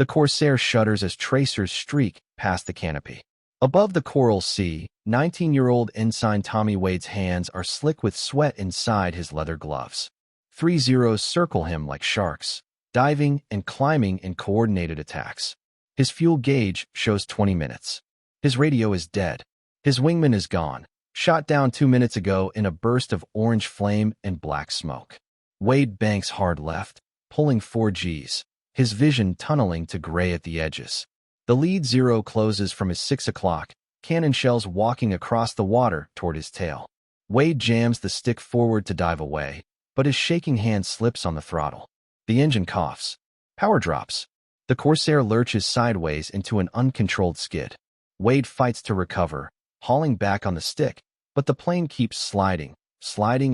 The Corsair shudders as tracers streak past the canopy. Above the coral sea, 19-year-old Ensign Tommy Wade's hands are slick with sweat inside his leather gloves. 3 Zeros circle him like sharks, diving and climbing in coordinated attacks. His fuel gauge shows 20 minutes. His radio is dead. His wingman is gone, shot down 2 minutes ago in a burst of orange flame and black smoke. Wade banks hard left, pulling 4 Gs, his vision tunneling to gray at the edges. The lead zero closes from his 6 o'clock, cannon shells walking across the water toward his tail. Wade jams the stick forward to dive away, but his shaking hand slips on the throttle. The engine coughs. Power drops. The Corsair lurches sideways into an uncontrolled skid. Wade fights to recover, hauling back on the stick, but the plane keeps sliding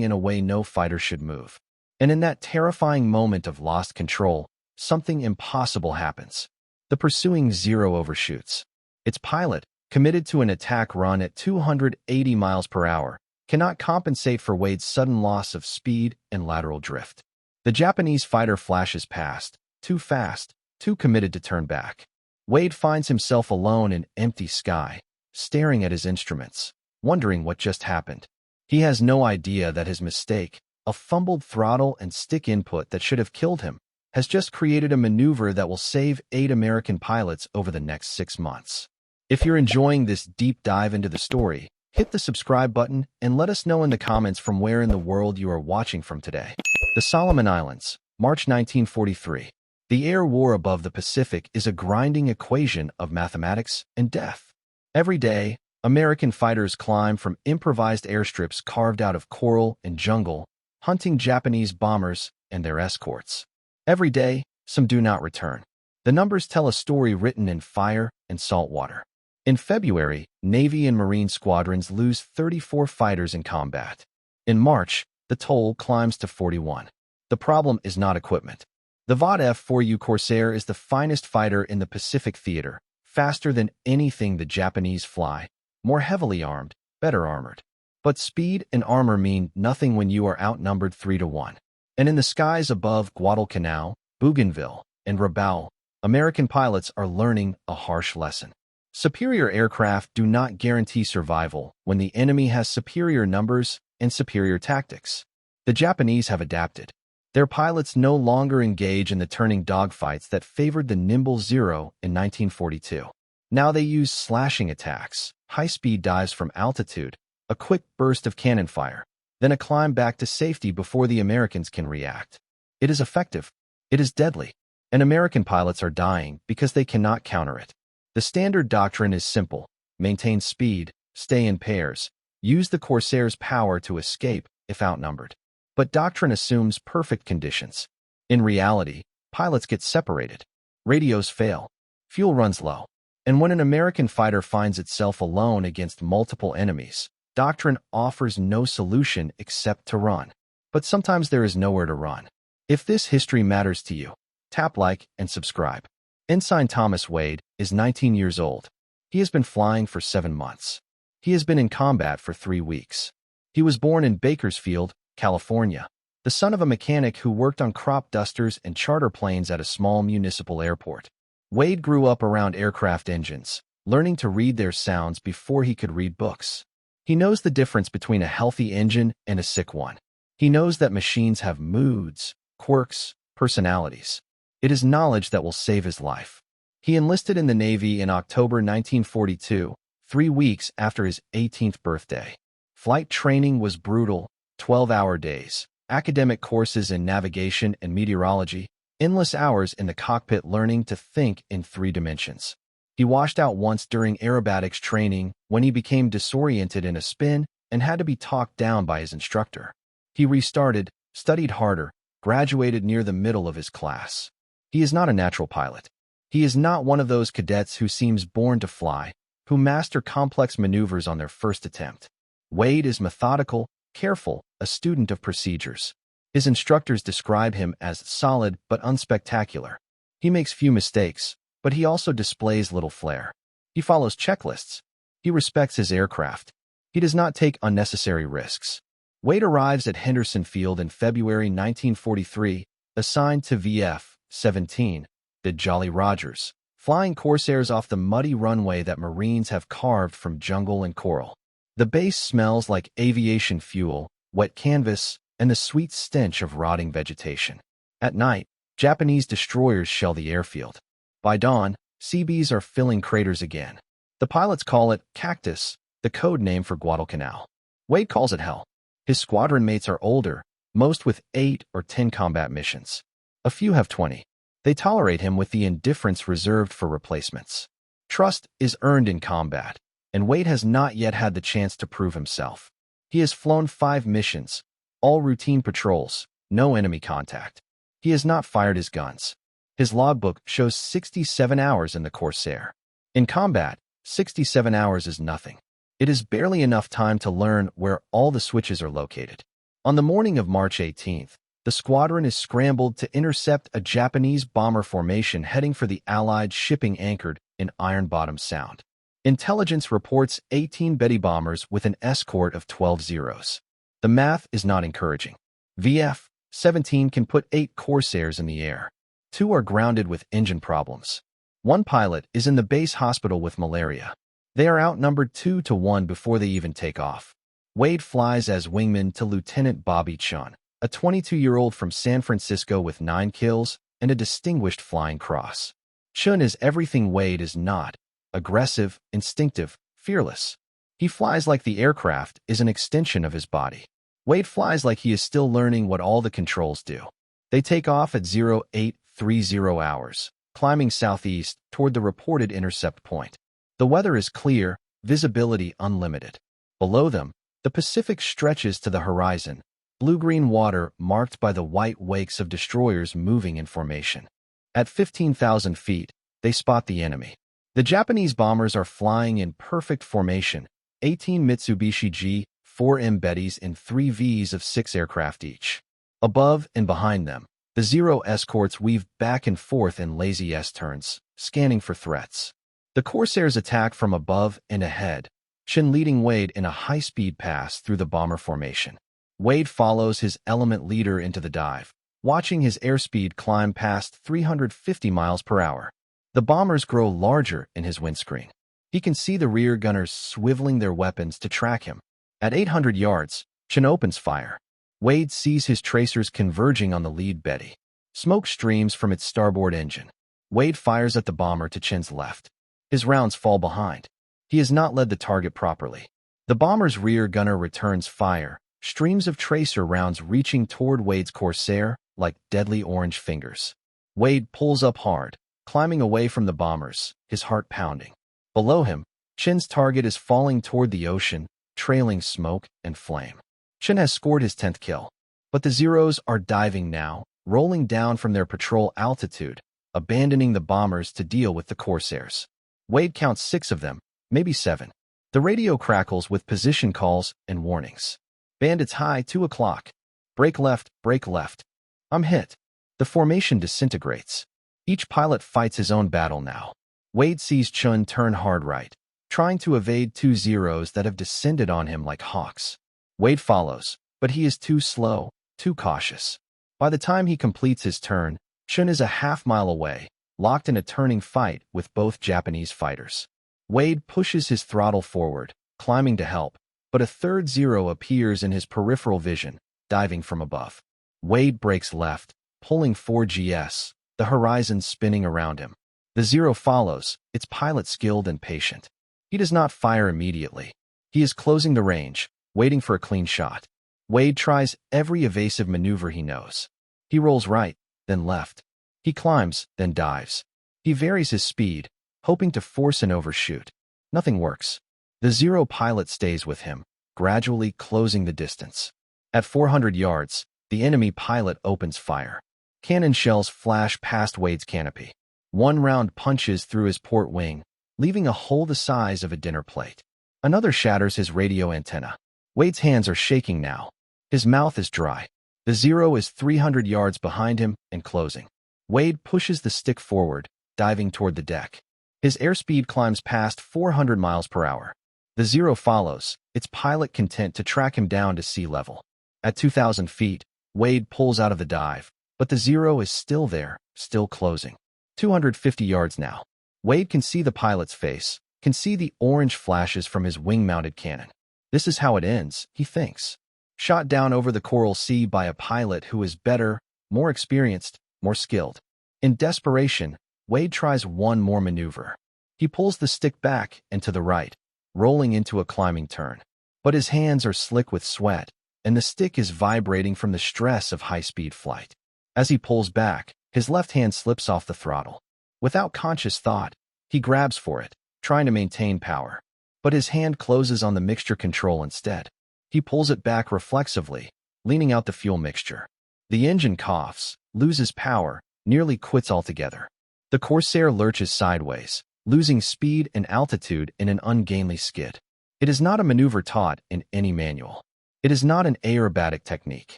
in a way no fighter should move. And in that terrifying moment of lost control, something impossible happens. The pursuing Zero overshoots. Its pilot, committed to an attack run at 280 miles per hour, cannot compensate for Wade's sudden loss of speed and lateral drift. The Japanese fighter flashes past, too fast, too committed to turn back. Wade finds himself alone in empty sky, staring at his instruments, wondering what just happened. He has no idea that his mistake, a fumbled throttle and stick input that should have killed him, has just created a maneuver that will save 8 American pilots over the next 6 months. If you're enjoying this deep dive into the story, hit the subscribe button and let us know in the comments from where in the world you are watching from today. The Solomon Islands, March 1943. The air war above the Pacific is a grinding equation of mathematics and death. Every day, American fighters climb from improvised airstrips carved out of coral and jungle, hunting Japanese bombers and their escorts. Every day, some do not return. The numbers tell a story written in fire and salt water. In February, Navy and Marine squadrons lose 34 fighters in combat. In March, the toll climbs to 41. The problem is not equipment. The VOD F-4U Corsair is the finest fighter in the Pacific theater, faster than anything the Japanese fly, more heavily armed, better armored. But speed and armor mean nothing when you are outnumbered 3-1. And in the skies above Guadalcanal, Bougainville, and Rabaul, American pilots are learning a harsh lesson. Superior aircraft do not guarantee survival when the enemy has superior numbers and superior tactics. The Japanese have adapted. Their pilots no longer engage in the turning dogfights that favored the nimble Zero in 1942. Now they use slashing attacks, high-speed dives from altitude, a quick burst of cannon fire, then a climb back to safety before the Americans can react. It is effective. It is deadly. And American pilots are dying because they cannot counter it. The standard doctrine is simple: maintain speed, stay in pairs, use the Corsair's power to escape if outnumbered. But doctrine assumes perfect conditions. In reality, pilots get separated. Radios fail. Fuel runs low. And when an American fighter finds itself alone against multiple enemies, doctrine offers no solution except to run. But sometimes there is nowhere to run. If this history matters to you, tap like and subscribe. Ensign Tommy Wade is 19 years old. He has been flying for 7 months. He has been in combat for 3 weeks. He was born in Bakersfield, California, the son of a mechanic who worked on crop dusters and charter planes at a small municipal airport. Wade grew up around aircraft engines, learning to read their sounds before he could read books. He knows the difference between a healthy engine and a sick one. He knows that machines have moods, quirks, personalities. It is knowledge that will save his life. He enlisted in the Navy in October 1942, 3 weeks after his 18th birthday. Flight training was brutal, 12-hour days, academic courses in navigation and meteorology, endless hours in the cockpit learning to think in 3 dimensions. He washed out once during aerobatics training when he became disoriented in a spin and had to be talked down by his instructor. He restarted, studied harder, graduated near the middle of his class. He is not a natural pilot. He is not one of those cadets who seems born to fly, who master complex maneuvers on their first attempt. Wade is methodical, careful, a student of procedures. His instructors describe him as solid but unspectacular. He makes few mistakes, but he also displays little flair. He follows checklists. He respects his aircraft. He does not take unnecessary risks. Wade arrives at Henderson Field in February 1943, assigned to VF-17, did Jolly Rogers, flying Corsairs off the muddy runway that Marines have carved from jungle and coral. The base smells like aviation fuel, wet canvas, and the sweet stench of rotting vegetation. At night, Japanese destroyers shell the airfield. By dawn, Seabees are filling craters again. The pilots call it Cactus, the code name for Guadalcanal. Wade calls it hell. His squadron mates are older, most with 8 or 10 combat missions. A few have 20. They tolerate him with the indifference reserved for replacements. Trust is earned in combat, and Wade has not yet had the chance to prove himself. He has flown 5 missions, all routine patrols, no enemy contact. He has not fired his guns. His logbook shows 67 hours in the Corsair. In combat, 67 hours is nothing. It is barely enough time to learn where all the switches are located. On the morning of March 18th, the squadron is scrambled to intercept a Japanese bomber formation heading for the Allied shipping anchored in Iron Bottom Sound. Intelligence reports 18 Betty bombers with an escort of 12 Zeros. The math is not encouraging. VF-17 can put 8 Corsairs in the air. 2 are grounded with engine problems. 1 pilot is in the base hospital with malaria. They are outnumbered 2 to 1 before they even take off. Wade flies as wingman to Lieutenant Bobby Chun, a 22-year-old from San Francisco with 9 kills and a distinguished flying cross. Chun is everything Wade is not: aggressive, instinctive, fearless. He flies like the aircraft is an extension of his body. Wade flies like he is still learning what all the controls do. They take off at 0830 hours, climbing southeast toward the reported intercept point. The weather is clear, visibility unlimited. Below them, the Pacific stretches to the horizon, blue-green water marked by the white wakes of destroyers moving in formation. At 15,000 feet, they spot the enemy. The Japanese bombers are flying in perfect formation, 18 Mitsubishi G-4M Bettys and 3 Vs of 6 aircraft each. Above and behind them, the Zero escorts weave back and forth in lazy S-turns, scanning for threats. The Corsairs attack from above and ahead, Chun leading Wade in a high-speed pass through the bomber formation. Wade follows his element leader into the dive, watching his airspeed climb past 350 miles per hour. The bombers grow larger in his windscreen. He can see the rear gunners swiveling their weapons to track him. At 800 yards, Chun opens fire. Wade sees his tracers converging on the lead Betty. Smoke streams from its starboard engine. Wade fires at the bomber to Chun's left. His rounds fall behind. He has not led the target properly. The bomber's rear gunner returns fire, streams of tracer rounds reaching toward Wade's Corsair like deadly orange fingers. Wade pulls up hard, climbing away from the bombers, his heart pounding. Below him, Chun's target is falling toward the ocean, trailing smoke and flame. Chun has scored his 10th kill, but the Zeros are diving now, rolling down from their patrol altitude, abandoning the bombers to deal with the Corsairs. Wade counts 6 of them, maybe 7. The radio crackles with position calls and warnings. Bandits high, 2 o'clock. Break left, break left. I'm hit. The formation disintegrates. Each pilot fights his own battle now. Wade sees Chun turn hard right, trying to evade 2 Zeros that have descended on him like hawks. Wade follows, but he is too slow, too cautious. By the time he completes his turn, Chun is a half-mile away, locked in a turning fight with both Japanese fighters. Wade pushes his throttle forward, climbing to help, but a 3rd Zero appears in his peripheral vision, diving from above. Wade breaks left, pulling 4 GS, the horizon spinning around him. The Zero follows, its pilot skilled and patient. He does not fire immediately. He is closing the range, waiting for a clean shot. Wade tries every evasive maneuver he knows. He rolls right, then left. He climbs, then dives. He varies his speed, hoping to force an overshoot. Nothing works. The Zero pilot stays with him, gradually closing the distance. At 400 yards, the enemy pilot opens fire. Cannon shells flash past Wade's canopy. 1 round punches through his port wing, leaving a hole the size of a dinner plate. Another shatters his radio antenna. Wade's hands are shaking now. His mouth is dry. The Zero is 300 yards behind him and closing. Wade pushes the stick forward, diving toward the deck. His airspeed climbs past 400 miles per hour. The Zero follows, its pilot content to track him down to sea level. At 2,000 feet, Wade pulls out of the dive, but the Zero is still there, still closing. 250 yards now. Wade can see the pilot's face, can see the orange flashes from his wing-mounted cannon. This is how it ends, he thinks. Shot down over the Coral Sea by a pilot who is better, more experienced, more skilled. In desperation, Wade tries one more maneuver. He pulls the stick back and to the right, rolling into a climbing turn. But his hands are slick with sweat, and the stick is vibrating from the stress of high-speed flight. As he pulls back, his left hand slips off the throttle. Without conscious thought, he grabs for it, trying to maintain power. But his hand closes on the mixture control instead. He pulls it back reflexively, leaning out the fuel mixture. The engine coughs, loses power, nearly quits altogether. The Corsair lurches sideways, losing speed and altitude in an ungainly skid. It is not a maneuver taught in any manual. It is not an aerobatic technique.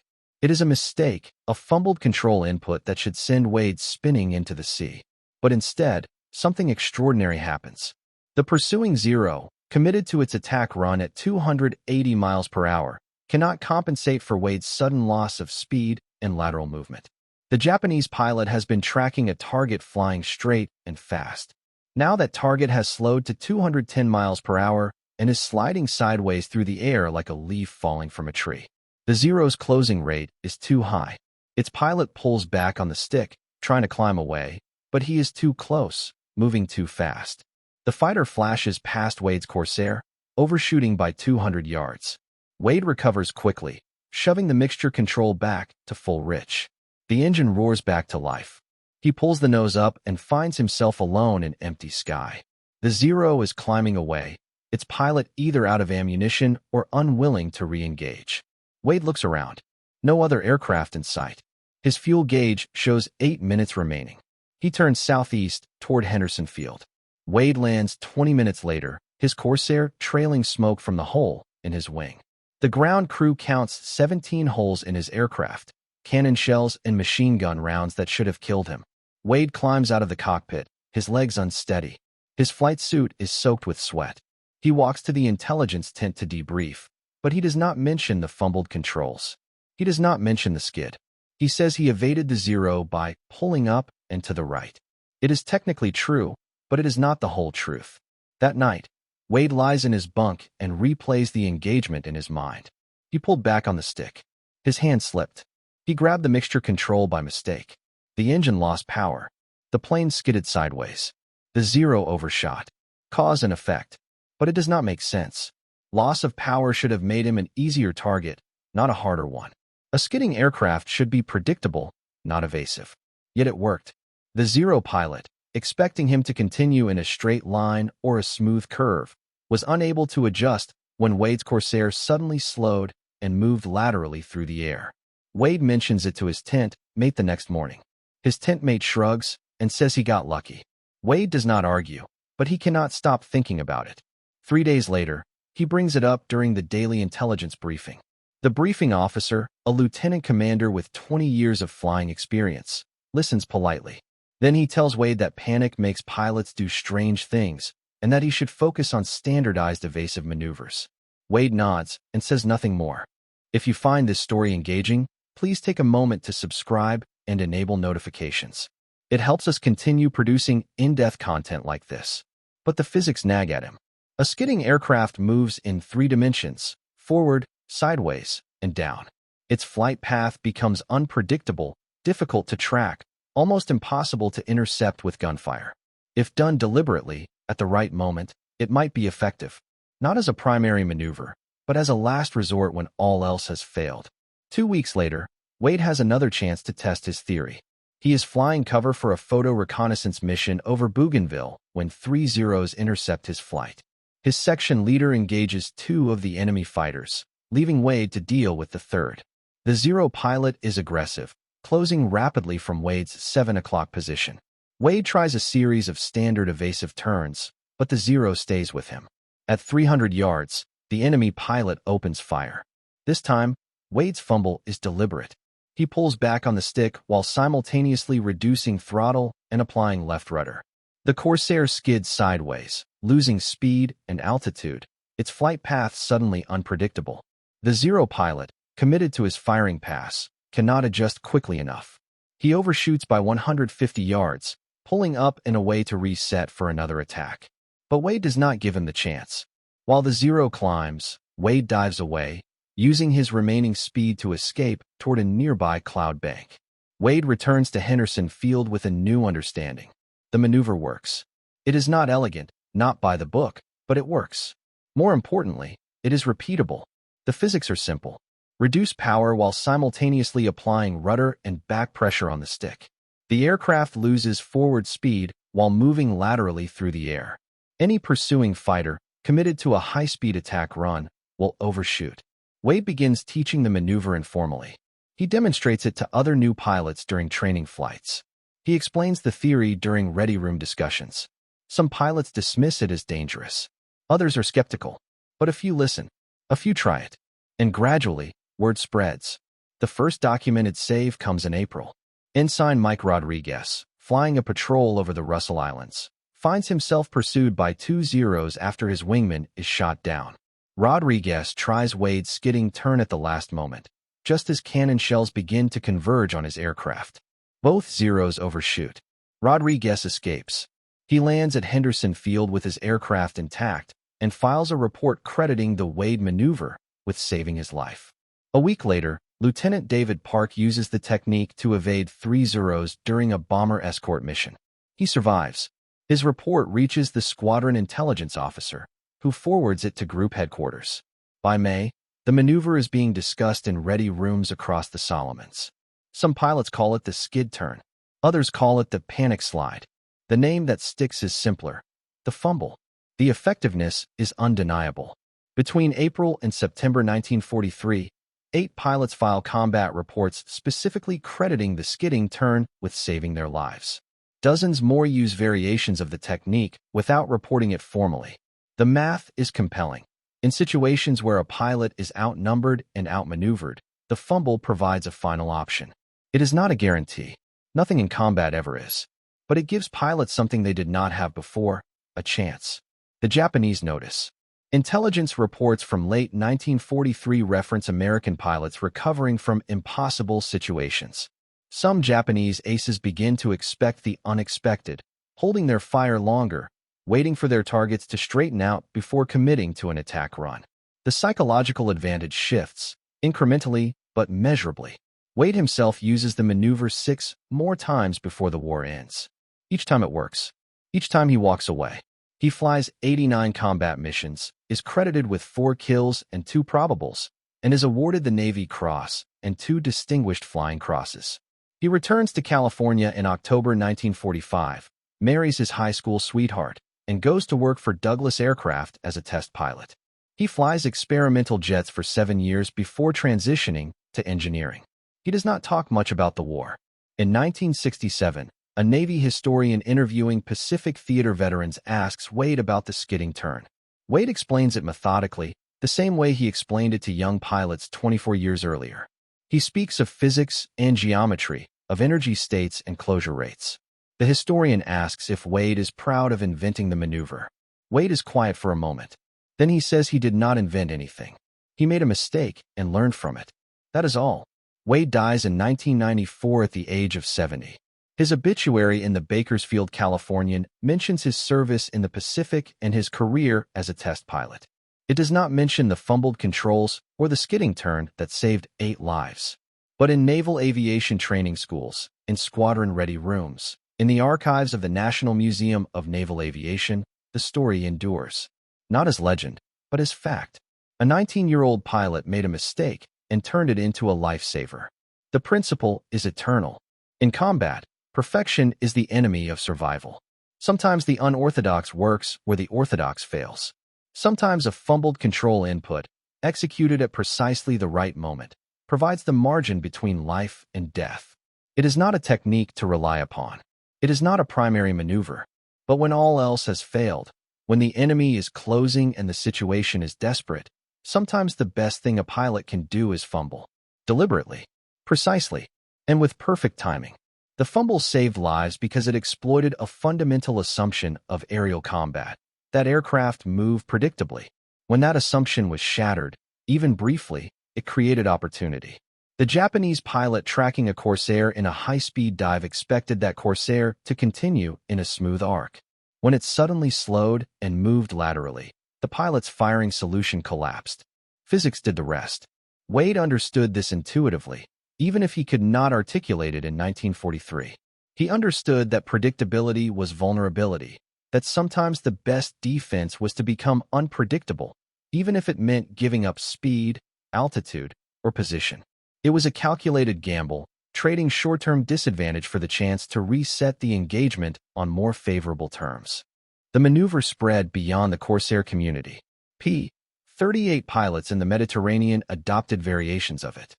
It is a mistake, a fumbled control input that should send Wade spinning into the sea. But instead, something extraordinary happens. The pursuing Zero, committed to its attack run at 280 miles per hour, cannot compensate for Wade's sudden loss of speed and lateral movement. The Japanese pilot has been tracking a target flying straight and fast. Now that target has slowed to 210 miles per hour and is sliding sideways through the air like a leaf falling from a tree. The Zero's closing rate is too high. Its pilot pulls back on the stick, trying to climb away, but he is too close, moving too fast. The fighter flashes past Wade's Corsair, overshooting by 200 yards. Wade recovers quickly, shoving the mixture control back to full rich. The engine roars back to life. He pulls the nose up and finds himself alone in empty sky. The Zero is climbing away, its pilot either out of ammunition or unwilling to re-engage. Wade looks around. No other aircraft in sight. His fuel gauge shows 8 minutes remaining. He turns southeast toward Henderson Field. Wade lands 20 minutes later, his Corsair trailing smoke from the hole in his wing. The ground crew counts 17 holes in his aircraft, cannon shells and machine gun rounds that should have killed him. Wade climbs out of the cockpit, his legs unsteady. His flight suit is soaked with sweat. He walks to the intelligence tent to debrief, but he does not mention the fumbled controls. He does not mention the skid. He says he evaded the Zero by pulling up and to the right. It is technically true, but it is not the whole truth. That night, Wade lies in his bunk and replays the engagement in his mind. He pulled back on the stick. His hand slipped. He grabbed the mixture control by mistake. The engine lost power. The plane skidded sideways. The Zero overshot. Cause and effect. But it does not make sense. Loss of power should have made him an easier target, not a harder one. A skidding aircraft should be predictable, not evasive. Yet it worked. The Zero pilot, expecting him to continue in a straight line or a smooth curve, was unable to adjust when Wade's Corsair suddenly slowed and moved laterally through the air. Wade mentions it to his tent mate the next morning. His tent mate shrugs and says he got lucky. Wade does not argue, but he cannot stop thinking about it. 3 days later, he brings it up during the daily intelligence briefing. The briefing officer, a lieutenant commander with 20 years of flying experience, listens politely. Then he tells Wade that panic makes pilots do strange things and that he should focus on standardized evasive maneuvers. Wade nods and says nothing more. If you find this story engaging, please take a moment to subscribe and enable notifications. It helps us continue producing in-depth content like this. But the physics nag at him. A skidding aircraft moves in 3 dimensions, forward, sideways, and down. Its flight path becomes unpredictable, difficult to track, almost impossible to intercept with gunfire. If done deliberately, at the right moment, it might be effective, not as a primary maneuver, but as a last resort when all else has failed. 2 weeks later, Wade has another chance to test his theory. He is flying cover for a photo reconnaissance mission over Bougainville when 3 Zeros intercept his flight. His section leader engages 2 of the enemy fighters, leaving Wade to deal with the third. The Zero pilot is aggressive, closing rapidly from Wade's 7 o'clock position. Wade tries a series of standard evasive turns, but the Zero stays with him. At 300 yards, the enemy pilot opens fire. This time, Wade's fumble is deliberate. He pulls back on the stick while simultaneously reducing throttle and applying left rudder. The Corsair skids sideways, losing speed and altitude, its flight path suddenly unpredictable. The Zero pilot, committed to his firing pass, cannot adjust quickly enough. He overshoots by 150 yards, pulling up and away to reset for another attack. But Wade does not give him the chance. While the Zero climbs, Wade dives away, using his remaining speed to escape toward a nearby cloud bank. Wade returns to Henderson Field with a new understanding. The maneuver works. It is not elegant, not by the book, but it works. More importantly, it is repeatable. The physics are simple. Reduce power while simultaneously applying rudder and back pressure on the stick. The aircraft loses forward speed while moving laterally through the air. Any pursuing fighter, committed to a high-speed attack run, will overshoot. Wade begins teaching the maneuver informally. He demonstrates it to other new pilots during training flights. He explains the theory during ready room discussions. Some pilots dismiss it as dangerous. Others are skeptical. But a few listen. A few try it. And gradually, word spreads. The first documented save comes in April. Ensign Mike Rodriguez, flying a patrol over the Russell Islands, finds himself pursued by 2 Zeros after his wingman is shot down. Rodriguez tries Wade's skidding turn at the last moment, just as cannon shells begin to converge on his aircraft. Both Zeros overshoot. Rodriguez escapes. He lands at Henderson Field with his aircraft intact and files a report crediting the Wade maneuver with saving his life. A week later, Lieutenant David Park uses the technique to evade 3 Zeros during a bomber escort mission. He survives. His report reaches the squadron intelligence officer, who forwards it to group headquarters. By May, the maneuver is being discussed in ready rooms across the Solomons. Some pilots call it the skid turn. Others call it the panic slide. The name that sticks is simpler: the fumble. The effectiveness is undeniable. Between April and September 1943, 8 pilots file combat reports specifically crediting the skidding turn with saving their lives. Dozens more use variations of the technique without reporting it formally. The math is compelling. In situations where a pilot is outnumbered and outmaneuvered, the fumble provides a final option. It is not a guarantee. Nothing in combat ever is. But it gives pilots something they did not have before: a chance. The Japanese notice. Intelligence reports from late 1943 reference American pilots recovering from impossible situations. Some Japanese aces begin to expect the unexpected, holding their fire longer, waiting for their targets to straighten out before committing to an attack run. The psychological advantage shifts, incrementally but measurably. Wade himself uses the maneuver 6 more times before the war ends. Each time it works. Each time he walks away. He flies 89 combat missions, is credited with 4 kills and 2 probables, and is awarded the Navy Cross and 2 Distinguished Flying Crosses. He returns to California in October 1945, marries his high school sweetheart, and goes to work for Douglas Aircraft as a test pilot. He flies experimental jets for 7 years before transitioning to engineering. He does not talk much about the war. In 1967, a Navy historian interviewing Pacific Theater veterans asks Wade about the skidding turn. Wade explains it methodically, the same way he explained it to young pilots 24 years earlier. He speaks of physics and geometry, of energy states and closure rates. The historian asks if Wade is proud of inventing the maneuver. Wade is quiet for a moment. Then he says he did not invent anything. He made a mistake and learned from it. That is all. Wade dies in 1994 at the age of 70. His obituary in the Bakersfield Californian mentions his service in the Pacific and his career as a test pilot. It does not mention the fumbled controls or the skidding turn that saved 8 lives. But in naval aviation training schools, in squadron-ready rooms, in the archives of the National Museum of Naval Aviation, the story endures. Not as legend, but as fact. A 19-year-old pilot made a mistake and turned it into a lifesaver. The principle is eternal. In combat, perfection is the enemy of survival. Sometimes the unorthodox works where the orthodox fails. Sometimes a fumbled control input, executed at precisely the right moment, provides the margin between life and death. It is not a technique to rely upon. It is not a primary maneuver. But when all else has failed, when the enemy is closing and the situation is desperate, sometimes the best thing a pilot can do is fumble. Deliberately, precisely, and with perfect timing. The fumble saved lives because it exploited a fundamental assumption of aerial combat, that aircraft move predictably. When that assumption was shattered, even briefly, it created opportunity. The Japanese pilot tracking a Corsair in a high-speed dive expected that Corsair to continue in a smooth arc. When it suddenly slowed and moved laterally, the pilot's firing solution collapsed. Physics did the rest. Wade understood this intuitively, even if he could not articulate it in 1943. He understood that predictability was vulnerability, that sometimes the best defense was to become unpredictable, even if it meant giving up speed, altitude, or position. It was a calculated gamble, trading short-term disadvantage for the chance to reset the engagement on more favorable terms. The maneuver spread beyond the Corsair community. 38 pilots in the Mediterranean adopted variations of it.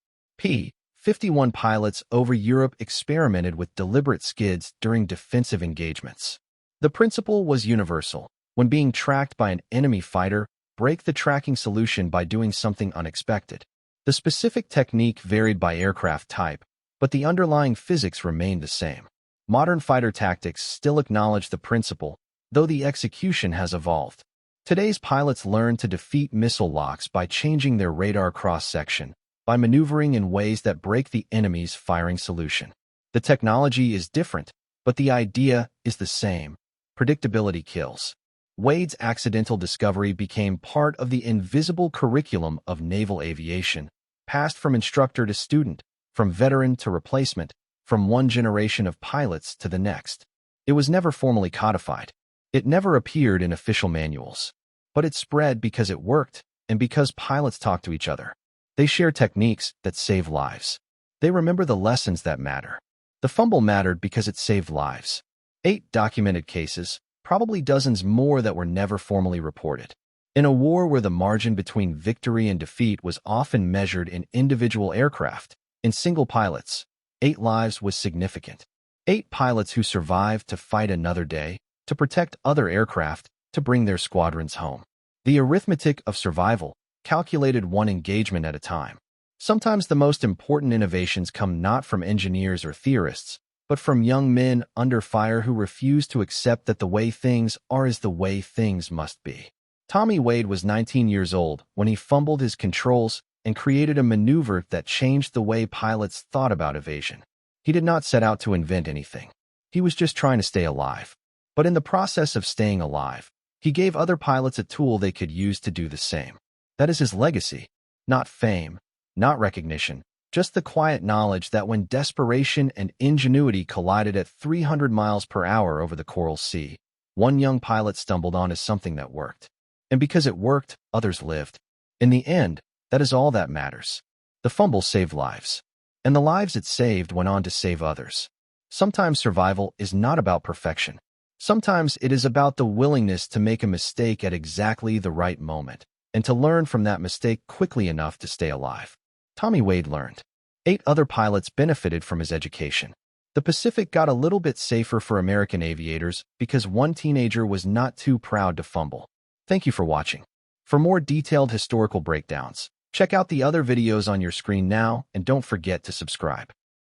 51 pilots over Europe experimented with deliberate skids during defensive engagements. The principle was universal. When being tracked by an enemy fighter, break the tracking solution by doing something unexpected. The specific technique varied by aircraft type, but the underlying physics remained the same. Modern fighter tactics still acknowledge the principle, though the execution has evolved. Today's pilots learn to defeat missile locks by changing their radar cross-section, by maneuvering in ways that break the enemy's firing solution. The technology is different, but the idea is the same. Predictability kills. Wade's accidental discovery became part of the invisible curriculum of naval aviation, passed from instructor to student, from veteran to replacement, from one generation of pilots to the next. It was never formally codified. It never appeared in official manuals. But it spread because it worked, and because pilots talked to each other. They share techniques that save lives. They remember the lessons that matter. The fumble mattered because it saved lives. 8 documented cases, probably dozens more that were never formally reported. In a war where the margin between victory and defeat was often measured in individual aircraft, in single pilots, 8 lives was significant. 8 pilots who survived to fight another day, to protect other aircraft, to bring their squadrons home. The arithmetic of survival, calculated one engagement at a time. Sometimes the most important innovations come not from engineers or theorists, but from young men under fire who refuse to accept that the way things are is the way things must be. Tommy Wade was 19 years old when he fumbled his controls and created a maneuver that changed the way pilots thought about evasion. He did not set out to invent anything. He was just trying to stay alive. But in the process of staying alive, he gave other pilots a tool they could use to do the same. That is his legacy. Not fame, not recognition, just the quiet knowledge that when desperation and ingenuity collided at 300 miles per hour over the Coral Sea, one young pilot stumbled onto something that worked. And because it worked, others lived. In the end, that is all that matters. The fumble saved lives. And the lives it saved went on to save others. Sometimes survival is not about perfection. Sometimes it is about the willingness to make a mistake at exactly the right moment, and to learn from that mistake quickly enough to stay alive. Tommy Wade learned. 8 other pilots benefited from his education. The Pacific got a little bit safer for American aviators because one teenager was not too proud to fumble. Thank you for watching. For more detailed historical breakdowns, check out the other videos on your screen now and don't forget to subscribe.